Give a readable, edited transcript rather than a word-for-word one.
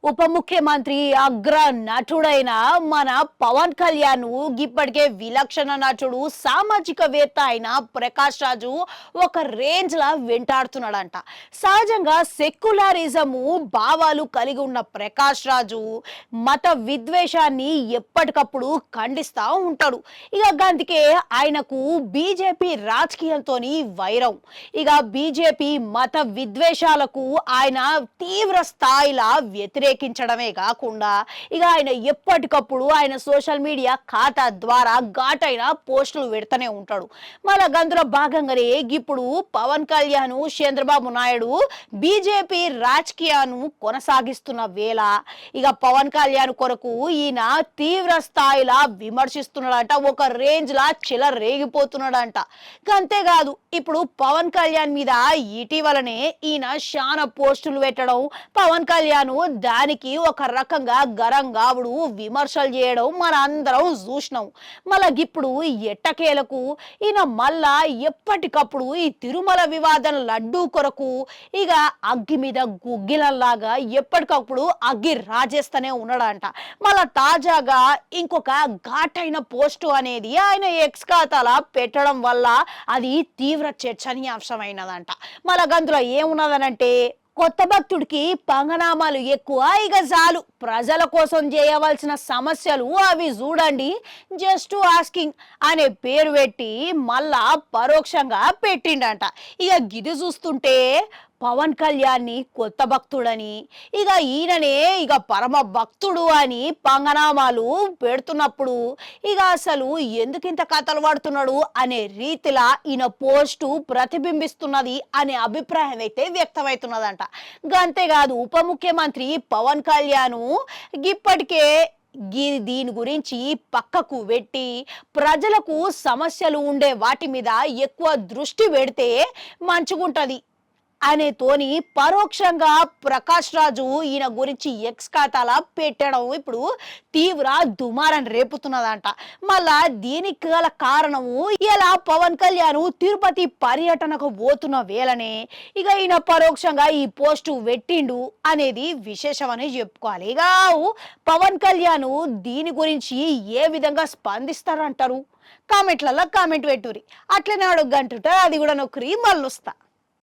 ఉప ముఖ్యమంత్రి అగ్ర నటుడైన మన పవన్ కళ్యాణ్ ఇప్పటికే విలక్షణ నటుడు సామాజికవేత్త అయిన ప్రకాష్ రాజు ఒక రేంజ్ లా వెంటాడుతున్నాడంట. సహజంగా సెక్యులరిజము భావాలు కలిగి ఉన్న ప్రకాష్ రాజు మత విద్వేషాన్ని ఎప్పటికప్పుడు ఖండిస్తా ఉంటాడు. అందుకే ఆయనకు బీజేపీ రాజకీయంతో వైరం. బీజేపీ మత విద్వేషాలకు ఆయన తీవ్ర స్థాయిలో వ్యతిరేకించడమే కాకుండా ఆయన ఎప్పటికప్పుడు ఆయన సోషల్ మీడియా ఖాతా ద్వారా ఘాటైన పోస్టులు పెడతానే ఉంటాడు. మళ్ళీ అందులో భాగంగానే ఇప్పుడు పవన్ కళ్యాణ్ చంద్రబాబు నాయుడు బీజేపీ రాజకీయాన్ని కొనసాగిస్తున్న వేళ పవన్ కళ్యాణ్ కొరకు ఈయన తీవ్ర స్థాయిలో విమర్శిస్తున్నాడంట. ఒక రేంజ్ లా చెలరేగిపోతున్నాడంట. అంతేకాదు ఇప్పుడు పవన్ కళ్యాణ్ మీద ఇటీవలనే ఈయన చాలా పోస్టులు పెట్టడం, పవన్ కళ్యాణ్ దానికి ఒక రకంగా గరం గావుడు విమర్శలు చేయడం మన అందరం చూసినాం. మళ్ళీ ఇప్పుడు ఎట్టకేలకు ఈయన మళ్ళా ఎప్పటికప్పుడు ఈ తిరుమల వివాదం లడ్డూ కొరకు అగ్గి మీద గుగ్గిలంలాగా ఎప్పటికప్పుడు అగ్గి రాజేస్తూనే ఉన్నాడంట. మళ్ళా తాజాగా ఇంకొక ఘాటైన పోస్టు అనేది ఆయన ఎక్స్ ఖాతాలో పెట్టడం వల్ల అది తీవ్ర చర్చనీయాంశమైనదంట. మళ్ళా అందులో ఏమున్నదనంటే, కొత్త భక్తుడికి పంగనామాలు ఎక్కువ, చాలు ప్రజల కోసం చేయవలసిన సమస్యలు అవి చూడండి, జస్ట్ ఆస్కింగ్ అనే పేరు పెట్టి మళ్ళా పరోక్షంగా పెట్టిండంట. గిది చూస్తుంటే పవన్ కళ్యాణ్ని కొత్త భక్తుడని, ఈయననే పరమ భక్తుడు అని పంగనామాలు పెడుతున్నప్పుడు అసలు ఎందుకింత కథలు పడుతున్నాడు అనే రీతిలా ఈయన పోస్టు ప్రతిబింబిస్తున్నది అనే అభిప్రాయం అయితే వ్యక్తమవుతున్నదంట. అంతేకాదు ఉప ముఖ్యమంత్రి పవన్ కళ్యాణ్ ఇప్పటికే దీని గురించి పక్కకు పెట్టి ప్రజలకు సమస్యలు ఉండే వాటి మీద ఎక్కువ దృష్టి పెడితే మంచిగుంటది అనేతోని పరోక్షంగా ప్రకాష్ రాజు ఈయన గురించి ఎక్స్ ఖాతాలా పెట్టడం ఇప్పుడు తీవ్ర దుమారం రేపుతున్నదంట. మళ్ళా దీనికి గల కారణము ఇలా పవన్ కళ్యాణ్ తిరుపతి పర్యటనకు పోతున్న వేళనే ఈయన పరోక్షంగా ఈ పోస్టు పెట్టిండు అనేది విశేషమని చెప్పుకోవాలి. పవన్ కళ్యాణ్ దీని గురించి ఏ విధంగా స్పందిస్తారంటారు? కామెంట్లలో కామెంట్ పెట్టుర్రి. అట్లనే అడుగంటుంటారు, అది కూడా నొక్కరి మళ్ళొస్తా.